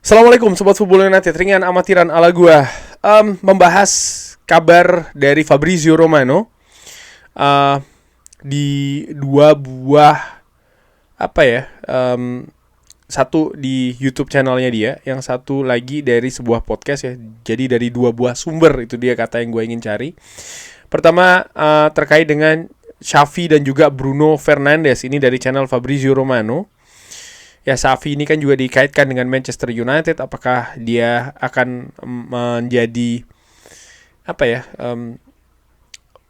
Assalamualaikum Sobat Football United, ringan amatiran ala gua. Membahas kabar dari Fabrizio Romano di dua buah satu di YouTube channelnya dia, yang satu lagi dari sebuah podcast ya. Jadi dari dua buah sumber, itu dia kata yang gue ingin cari. Pertama terkait dengan Xavi dan juga Bruno Fernandes, ini dari channel Fabrizio Romano. Ya, Xavi ini kan juga dikaitkan dengan Manchester United. Apakah dia akan menjadi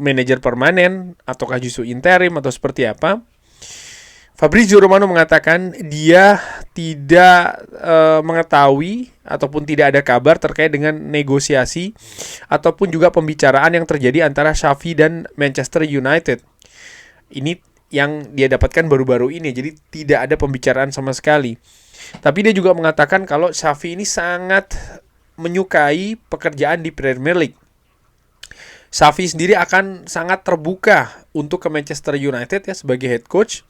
manajer permanen ataukah justru interim atau seperti apa? Fabrizio Romano mengatakan dia tidak mengetahui ataupun tidak ada kabar terkait dengan negosiasi ataupun juga pembicaraan yang terjadi antara Xavi dan Manchester United. Ini yang dia dapatkan baru-baru ini, jadi tidak ada pembicaraan sama sekali. Tapi dia juga mengatakan kalau Xavi ini sangat menyukai pekerjaan di Premier League. Xavi sendiri akan sangat terbuka untuk ke Manchester United ya sebagai head coach.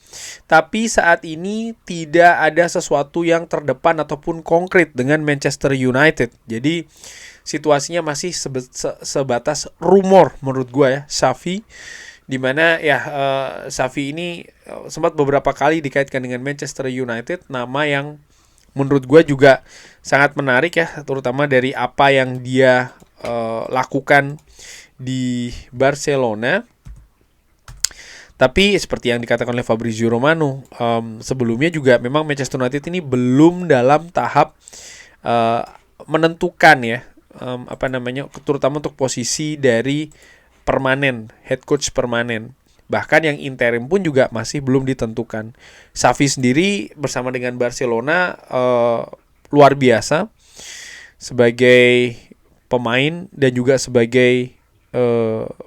Tapi saat ini tidak ada sesuatu yang terdepan ataupun konkret dengan Manchester United. Jadi situasinya masih sebatas rumor menurut gue ya, Xavi. Dimana Xavi ini sempat beberapa kali dikaitkan dengan Manchester United, nama yang menurut gue juga sangat menarik ya, terutama dari apa yang dia lakukan di Barcelona. Tapi seperti yang dikatakan oleh Fabrizio Romano, sebelumnya juga memang Manchester United ini belum dalam tahap menentukan ya, terutama untuk posisi dari permanen, head coach permanen. Bahkan yang interim pun juga masih belum ditentukan. Xavi sendiri bersama dengan Barcelona luar biasa sebagai pemain dan juga sebagai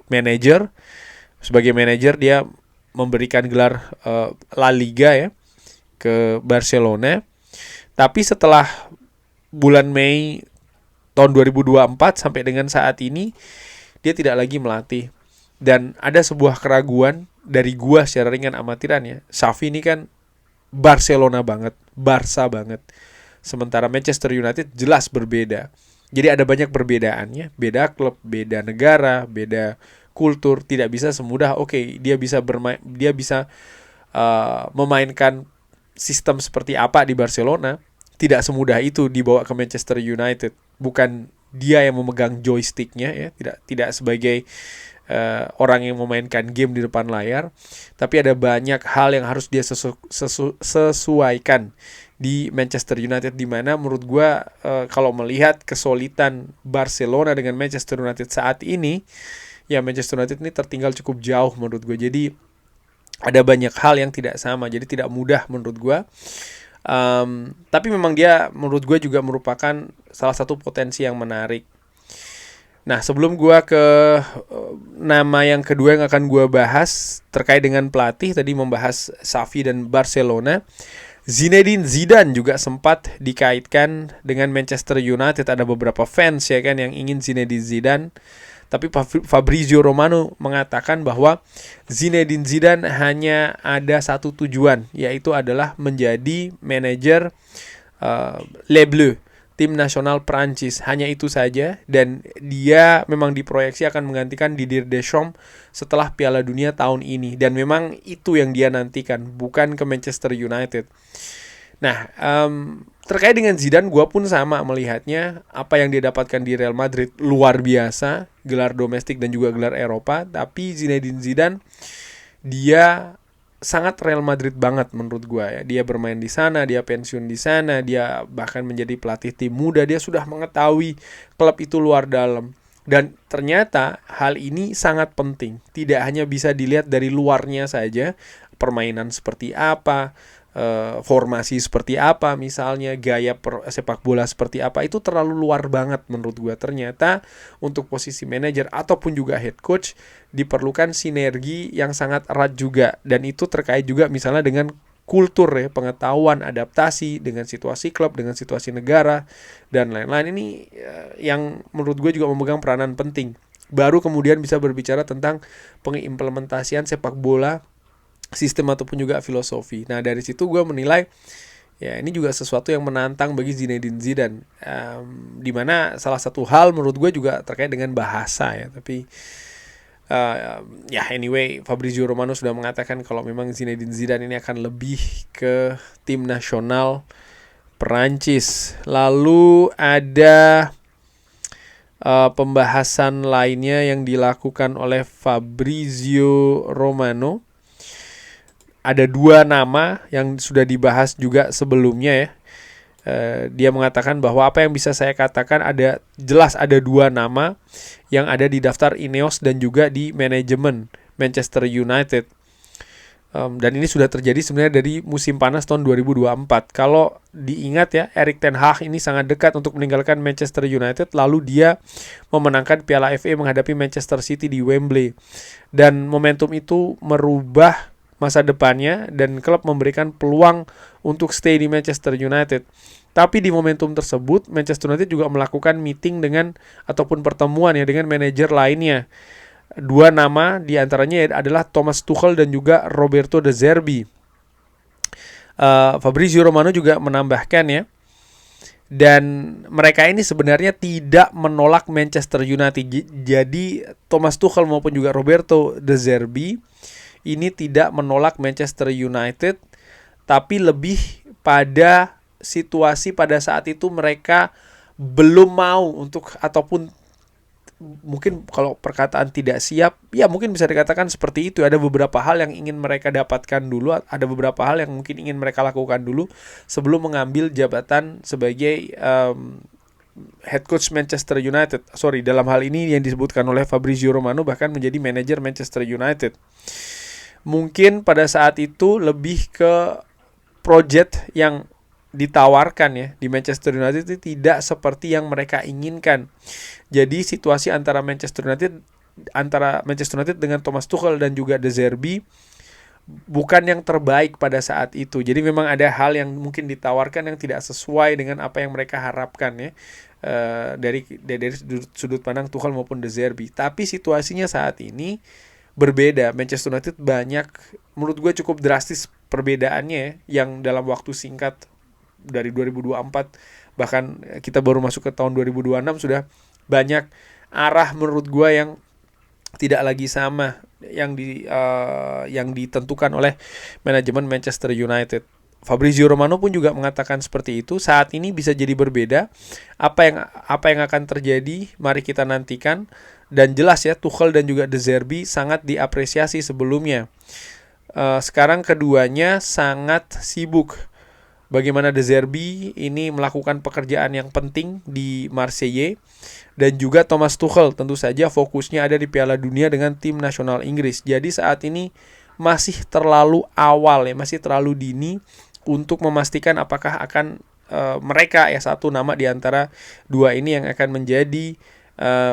manajer. Sebagai manajer dia memberikan gelar La Liga ya ke Barcelona. Tapi setelah bulan Mei tahun 2024 sampai dengan saat ini dia tidak lagi melatih. Dan ada sebuah keraguan dari gua secara ringan amatiran ya. Xavi ini kan Barcelona banget, Barca banget. Sementara Manchester United jelas berbeda. Jadi ada banyak perbedaannya, beda klub, beda negara, beda kultur. Tidak bisa semudah dia bisa memainkan sistem seperti apa di Barcelona. Tidak semudah itu dibawa ke Manchester United. Bukan dia yang memegang joysticknya ya, tidak sebagai orang yang memainkan game di depan layar, tapi ada banyak hal yang harus dia sesuaikan di Manchester United, di mana menurut gue kalau melihat kesulitan Barcelona dengan Manchester United saat ini, ya Manchester United ini tertinggal cukup jauh menurut gue. Jadi ada banyak hal yang tidak sama, jadi tidak mudah menurut gue. Tapi memang dia menurut gue juga merupakan salah satu potensi yang menarik. Nah, sebelum gue ke nama yang kedua yang akan gue bahas terkait dengan pelatih, tadi membahas Xavi dan Barcelona, Zinedine Zidane juga sempat dikaitkan dengan Manchester United. Ada beberapa fans ya kan yang ingin Zinedine Zidane. Tapi Fabrizio Romano mengatakan bahwa Zinedine Zidane hanya ada satu tujuan, yaitu adalah menjadi manajer Les Bleus, tim nasional Prancis. Hanya itu saja, dan dia memang diproyeksi akan menggantikan Didier Deschamps setelah Piala Dunia tahun ini. Dan memang itu yang dia nantikan, bukan ke Manchester United. Nah, terkait dengan Zidane, gue pun sama melihatnya. Apa yang dia dapatkan di Real Madrid luar biasa, gelar domestik dan juga gelar Eropa. Tapi Zinedine Zidane, dia sangat Real Madrid banget menurut gue ya. Dia bermain di sana, dia pensiun di sana, dia bahkan menjadi pelatih tim muda. Dia sudah mengetahui klub itu luar dalam. Dan ternyata hal ini sangat penting. Tidak hanya bisa dilihat dari luarnya saja, permainan seperti apa, formasi seperti apa, misalnya gaya sepak bola seperti apa, itu terlalu luar banget menurut gue. Ternyata untuk posisi manajer ataupun juga head coach diperlukan sinergi yang sangat erat juga, dan itu terkait juga misalnya dengan kultur ya, pengetahuan, adaptasi dengan situasi klub, dengan situasi negara dan lain-lain. Ini yang menurut gue juga memegang peranan penting. Baru kemudian bisa berbicara tentang pengimplementasian sepak bola, sistem ataupun juga filosofi. Nah, dari situ gue menilai Ya, ini juga sesuatu yang menantang bagi Zinedine Zidane. Dimana salah satu hal menurut gue juga terkait dengan bahasa ya. Tapi ya anyway, Fabrizio Romano sudah mengatakan kalau memang Zinedine Zidane ini akan lebih ke tim nasional Perancis. Lalu ada pembahasan lainnya yang dilakukan oleh Fabrizio Romano. Ada 2 nama yang sudah dibahas juga sebelumnya ya. Dia mengatakan bahwa apa yang bisa saya katakan jelas ada 2 nama yang ada di daftar Ineos dan juga di manajemen Manchester United. Dan ini sudah terjadi sebenarnya dari musim panas tahun 2024. Kalau diingat ya, Erik ten Hag ini sangat dekat untuk meninggalkan Manchester United, lalu dia memenangkan Piala FA menghadapi Manchester City di Wembley. Dan momentum itu merubah masa depannya dan klub memberikan peluang untuk stay di Manchester United. Tapi di momentum tersebut, Manchester United juga melakukan meeting dengan ataupun pertemuan ya dengan manajer lainnya. 2 nama diantaranya adalah Thomas Tuchel dan juga Roberto De Zerbi. Fabrizio Romano juga menambahkan ya, dan mereka ini sebenarnya tidak menolak Manchester United. Jadi Thomas Tuchel maupun juga Roberto De Zerbi ini tidak menolak Manchester United, tapi lebih pada situasi pada saat itu mereka belum mau untuk, ataupun mungkin kalau perkataan tidak siap, ya mungkin bisa dikatakan seperti itu. Ada beberapa hal yang ingin mereka dapatkan dulu, ada beberapa hal yang mungkin ingin mereka lakukan dulu sebelum mengambil jabatan sebagai head coach Manchester United. Dalam hal ini yang disebutkan oleh Fabrizio Romano bahkan menjadi manajer Manchester United. Mungkin pada saat itu lebih ke project yang ditawarkan ya di Manchester United itu tidak seperti yang mereka inginkan. Jadi situasi antara Manchester United dengan Thomas Tuchel dan juga De Zerbi bukan yang terbaik pada saat itu. Jadi memang ada hal yang mungkin ditawarkan yang tidak sesuai dengan apa yang mereka harapkan ya, dari sudut pandang Tuchel maupun De Zerbi. Tapi situasinya saat ini berbeda. Manchester United banyak, menurut gue cukup drastis perbedaannya yang dalam waktu singkat dari 2024 bahkan kita baru masuk ke tahun 2026 sudah banyak arah menurut gue yang tidak lagi sama yang ditentukan oleh manajemen Manchester United. Fabrizio Romano pun juga mengatakan seperti itu. Saat ini bisa jadi berbeda. Apa yang akan terjadi, mari kita nantikan. Dan jelas ya, Tuchel dan juga De Zerbi sangat diapresiasi sebelumnya. Sekarang keduanya sangat sibuk. Bagaimana De Zerbi ini melakukan pekerjaan yang penting di Marseille. Dan juga Thomas Tuchel tentu saja fokusnya ada di Piala Dunia dengan tim nasional Inggris. Jadi saat ini masih terlalu awal ya, masih terlalu dini untuk memastikan apakah akan mereka ya satu nama di antara 2 ini yang akan menjadi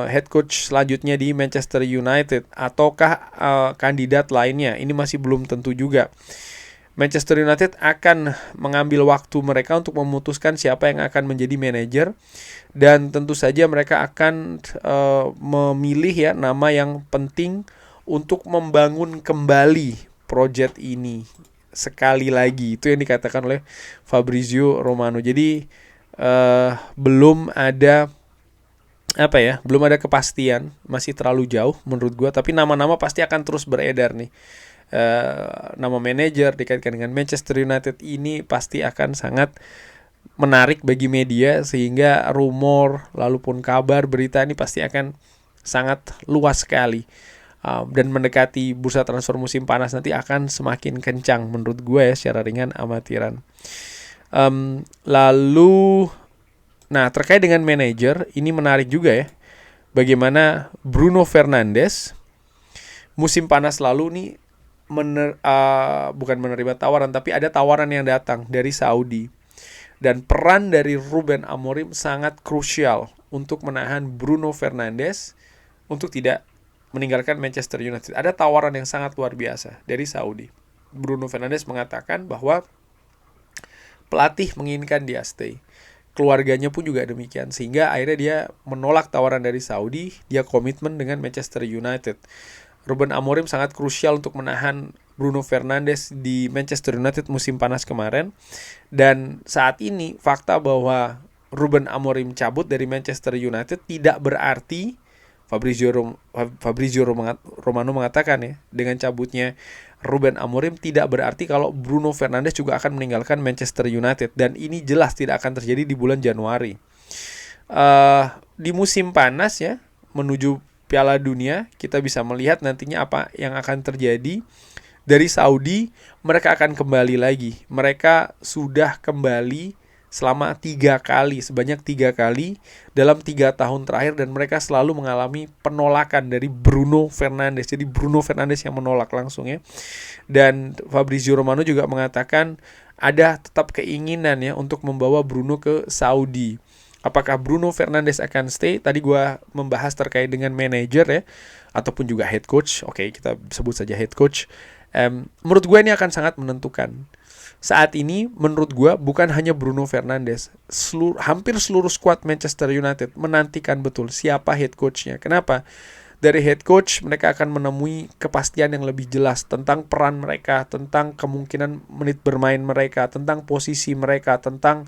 head coach selanjutnya di Manchester United ataukah kandidat lainnya. Ini masih belum tentu juga. Manchester United akan mengambil waktu mereka untuk memutuskan siapa yang akan menjadi manajer, dan tentu saja mereka akan memilih ya nama yang penting untuk membangun kembali proyek ini. Sekali lagi itu yang dikatakan oleh Fabrizio Romano. Jadi belum ada kepastian, masih terlalu jauh menurut gue, tapi nama-nama pasti akan terus beredar nih. Nama manajer dikaitkan dengan Manchester United ini pasti akan sangat menarik bagi media, sehingga rumor lalu pun kabar berita ini pasti akan sangat luas sekali. Dan mendekati bursa transfer musim panas nanti akan semakin kencang menurut gue ya, secara ringan amatiran. Lalu terkait dengan manajer ini menarik juga ya, bagaimana Bruno Fernandes musim panas lalu nih bukan menerima tawaran, tapi ada tawaran yang datang dari Saudi. Dan peran dari Ruben Amorim sangat krusial untuk menahan Bruno Fernandes untuk tidak meninggalkan Manchester United. Ada tawaran yang sangat luar biasa dari Saudi. Bruno Fernandes mengatakan bahwa pelatih menginginkan dia stay. Keluarganya pun juga demikian. Sehingga akhirnya dia menolak tawaran dari Saudi. Dia komitmen dengan Manchester United. Ruben Amorim sangat krusial untuk menahan Bruno Fernandes di Manchester United musim panas kemarin. Dan saat ini fakta bahwa Ruben Amorim cabut dari Manchester United tidak berarti Fabrizio Romano mengatakan ya, dengan cabutnya Ruben Amorim tidak berarti kalau Bruno Fernandes juga akan meninggalkan Manchester United, dan ini jelas tidak akan terjadi di bulan Januari. Di musim panas ya, menuju Piala Dunia, kita bisa melihat nantinya apa yang akan terjadi. Dari Saudi, mereka akan kembali lagi. Mereka sudah kembali selama 3 kali, sebanyak 3 kali dalam 3 tahun terakhir, dan mereka selalu mengalami penolakan dari Bruno Fernandes. Jadi Bruno Fernandes yang menolak langsung ya. Dan Fabrizio Romano juga mengatakan ada tetap keinginan ya untuk membawa Bruno ke Saudi. Apakah Bruno Fernandes akan stay? Tadi gue membahas terkait dengan manajer ya, ataupun juga head coach. Oke, kita sebut saja head coach. Menurut gue ini akan sangat menentukan. Saat ini menurut gue bukan hanya Bruno Fernandes, hampir seluruh skuad Manchester United menantikan betul siapa head coachnya. Kenapa? Dari head coach mereka akan menemui kepastian yang lebih jelas tentang peran mereka, tentang kemungkinan menit bermain mereka, tentang posisi mereka, tentang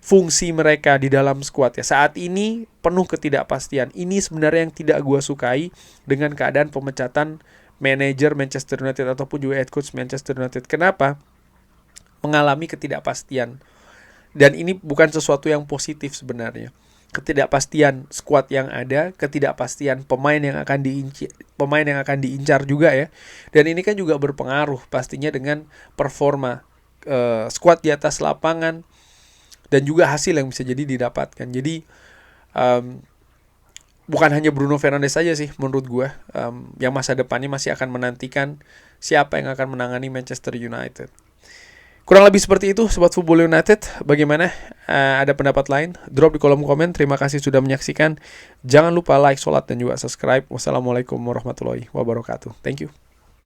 fungsi mereka di dalam skuad ya. Saat ini penuh ketidakpastian. Ini sebenarnya yang tidak gue sukai dengan keadaan pemecatan manajer Manchester United ataupun juga head coach Manchester United. Kenapa? Mengalami ketidakpastian. Dan ini bukan sesuatu yang positif sebenarnya. Ketidakpastian skuad yang ada, ketidakpastian pemain yang akan diincar juga ya. Dan ini kan juga berpengaruh pastinya dengan performa skuad di atas lapangan dan juga hasil yang bisa jadi didapatkan. Jadi bukan hanya Bruno Fernandes saja sih menurut gue yang masa depannya masih akan menantikan siapa yang akan menangani Manchester United. Kurang lebih seperti itu Sobat Football United. Bagaimana? Ada pendapat lain? Drop di kolom komen. Terima kasih sudah menyaksikan. Jangan lupa like, sholat, dan juga subscribe. Wassalamualaikum warahmatullahi wabarakatuh. Thank you.